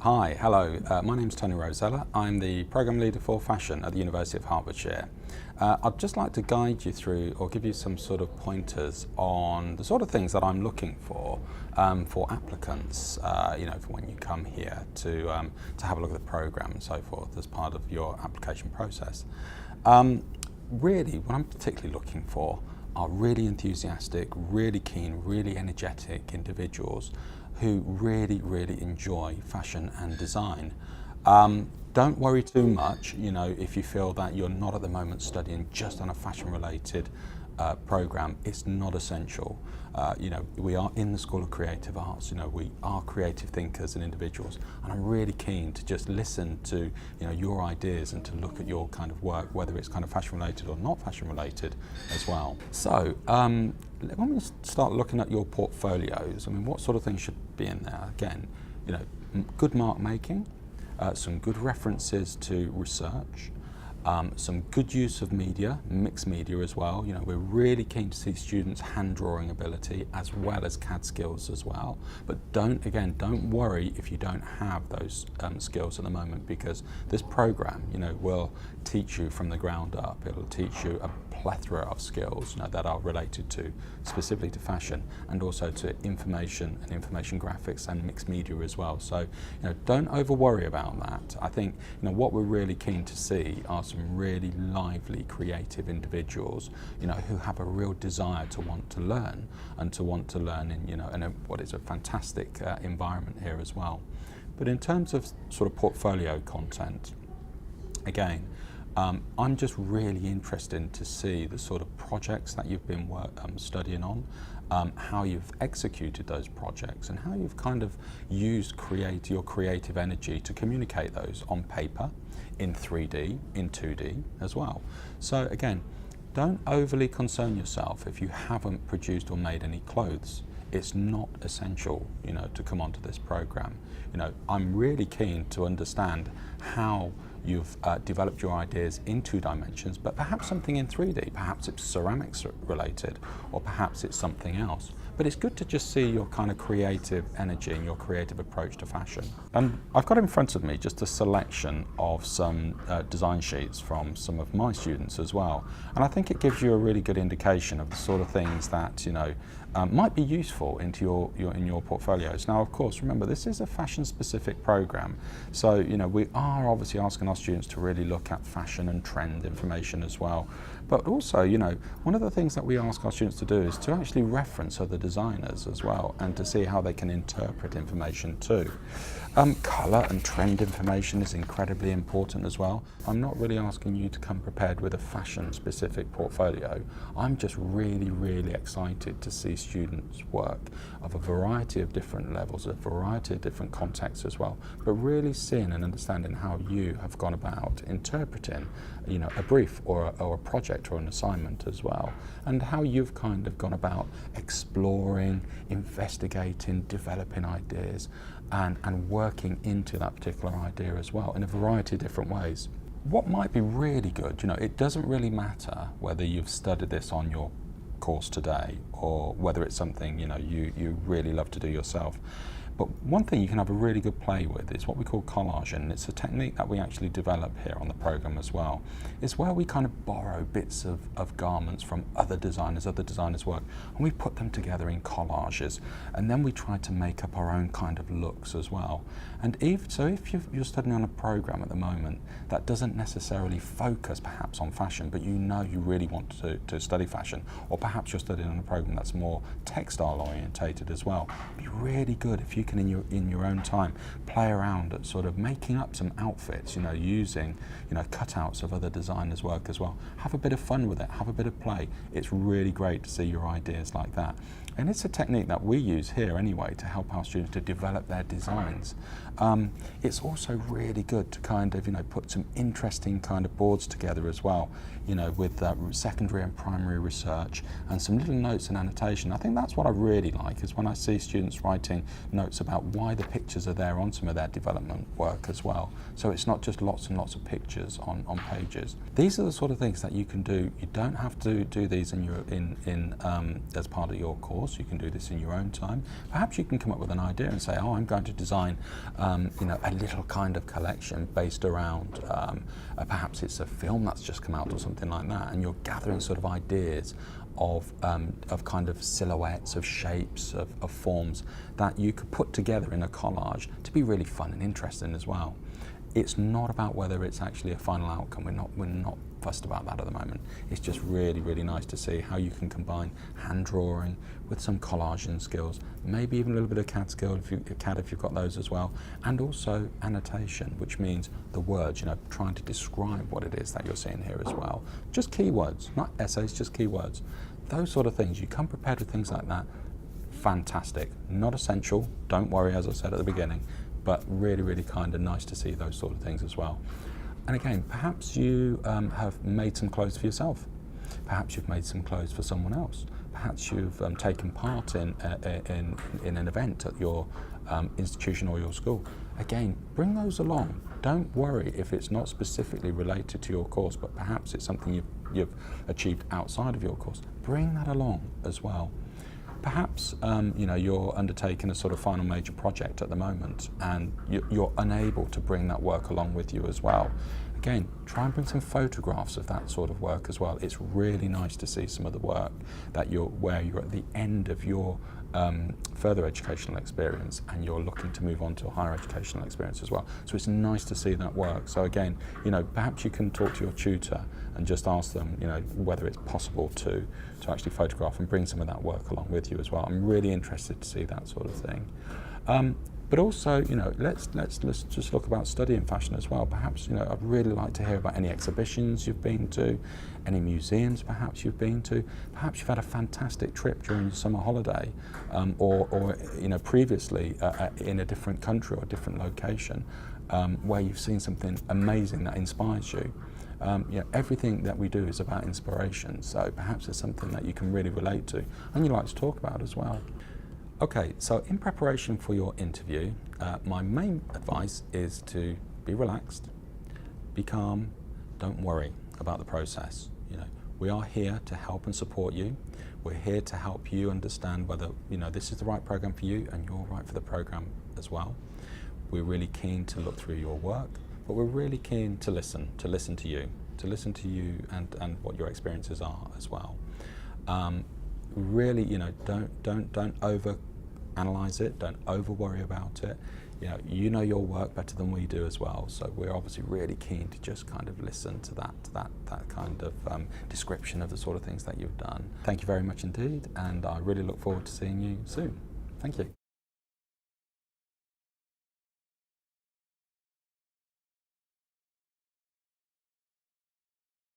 Hi, hello, my name's Tony Rosella. I'm the Programme Leader for Fashion at the University of Hertfordshire. I'd just like to guide you through or give you some sort of pointers on the sort of things that I'm looking for applicants, for when you come here to have a look at the programme and so forth as part of your application process. Really, what I'm particularly looking for are really enthusiastic, really keen, really energetic individuals who really enjoy fashion and design. Don't worry too much, if you feel that you're not at the moment studying just on a fashion related program. It's not essential. We are in the School of Creative Arts, we are creative thinkers and individuals, and I'm really keen to just listen to your ideas and to look at your kind of work, whether it's kind of fashion related or not fashion related as well. So when we start looking at your portfolios, what sort of things should be in there? Again, good mark making, some good references to research, some good use of media, mixed media as well. We're really keen to see students' hand drawing ability as well as CAD skills as well. But don't worry if you don't have those skills at the moment, because this program, will teach you from the ground up. It'll teach you a plethora of skills, that are related to specifically to fashion and also to information and information graphics and mixed media as well. So, don't over worry about that. I think, what we're really keen to see are some really lively, creative individuals, who have a real desire to want to learn and to want to learn in, what is a fantastic environment here as well. But in terms of sort of portfolio content, again, I'm just really interested to see the sort of projects that you've been studying on, how you've executed those projects and how you've kind of used your creative energy to communicate those on paper, in 3D, in 2D as well. So again, don't overly concern yourself if you haven't produced or made any clothes. It's not essential, to come onto this program. I'm really keen to understand how you've developed your ideas in 2 dimensions, but perhaps something in 3D. Perhaps it's ceramics related, or perhaps it's something else. But it's good to just see your kind of creative energy and your creative approach to fashion. And I've got in front of me just a selection of some design sheets from some of my students as well. And I think it gives you a really good indication of the sort of things that, might be useful in your portfolios. Now, of course, remember, this is a fashion-specific program. So, we are obviously asking our students to really look at fashion and trend information as well. But also, one of the things that we ask our students to do is to actually reference other designers as well, and to see how they can interpret information too. Colour and trend information is incredibly important as well. I'm not really asking you to come prepared with a fashion-specific portfolio. I'm just really excited to see students' work of a variety of different levels, a variety of different contexts as well, but really seeing and understanding how you have gone about interpreting, a brief or a project or an assignment as well, and how you've kind of gone about exploring, investigating, developing ideas, and working into that particular idea as well in a variety of different ways. What might be really good, it doesn't really matter whether you've studied this on your course today or whether it's something you really love to do yourself. But one thing you can have a really good play with is what we call collage, and it's a technique that we actually develop here on the program as well. It's where we kind of borrow bits of garments from other designers' work, and we put them together in collages, and then we try to make up our own kind of looks as well. And if you're studying on a program at the moment that doesn't necessarily focus perhaps on fashion, but you really want to study fashion, or perhaps you're studying on a program that's more textile orientated as well, it'd be really good if you can in your own time play around at sort of making up some outfits, using cutouts of other designers' work as well. Have a bit of fun with it, have a bit of play. It's really great to see your ideas like that. And it's a technique that we use here anyway to help our students to develop their designs. It's also really good to kind of put some interesting kind of boards together as well, with secondary and primary research and some little notes and annotation. I think that's what I really like, is when I see students writing notes notes about why the pictures are there on some of their development work as well. So it's not just lots and lots of pictures on pages. These are the sort of things that you can do. You don't have to do these as part of your course. You can do this in your own time. Perhaps you can come up with an idea and say, oh, I'm going to design a little kind of collection based around, perhaps it's a film that's just come out or something like that, and you're gathering sort of ideas of kind of silhouettes, of shapes, of forms that you could put together in a collage to be really fun and interesting as well. It's not about whether it's actually a final outcome. We're not fussed about that at the moment. It's just really, really nice to see how you can combine hand drawing with some collaging skills, maybe even a little bit of CAD skill if you've got those as well, and also annotation, which means the words, trying to describe what it is that you're seeing here as well. Just keywords, not essays, just keywords. Those sort of things. You come prepared with things like that. Fantastic. Not essential, don't worry, as I said at the beginning, but really, really kind of nice to see those sort of things as well. And again, perhaps you have made some clothes for yourself. Perhaps you've made some clothes for someone else. Perhaps you've taken part in an event at your institution or your school. Again, bring those along. Don't worry if it's not specifically related to your course, but perhaps it's something you've achieved outside of your course. Bring that along as well. Perhaps you're undertaking a sort of final major project at the moment and you're unable to bring that work along with you as well. Again, try and bring some photographs of that sort of work as well. It's really nice to see some of the work where you're at the end of your further educational experience and you're looking to move on to a higher educational experience as well. So it's nice to see that work. So again, perhaps you can talk to your tutor and just ask them, whether it's possible to actually photograph and bring some of that work along with you as well. I'm really interested to see that sort of thing. But also, let's just look about study in fashion as well. Perhaps, I'd really like to hear about any exhibitions you've been to, any museums perhaps you've been to. Perhaps you've had a fantastic trip during your summer holiday, or previously in a different country or a different location, where you've seen something amazing that inspires you. Everything that we do is about inspiration, so perhaps it's something that you can really relate to and you like to talk about as well. Okay, so in preparation for your interview, my main advice is to be relaxed, be calm, don't worry about the process. We are here to help and support you. We're here to help you understand whether this is the right program for you and you're right for the program as well. We're really keen to look through your work, but we're really keen to listen to you and what your experiences are as well. Really, don't over analyze it, don't over worry about it. You know your work better than we do as well, so we're obviously really keen to just kind of listen to that kind of description of the sort of things that you've done. Thank you very much indeed, and I really look forward to seeing you soon. Thank you.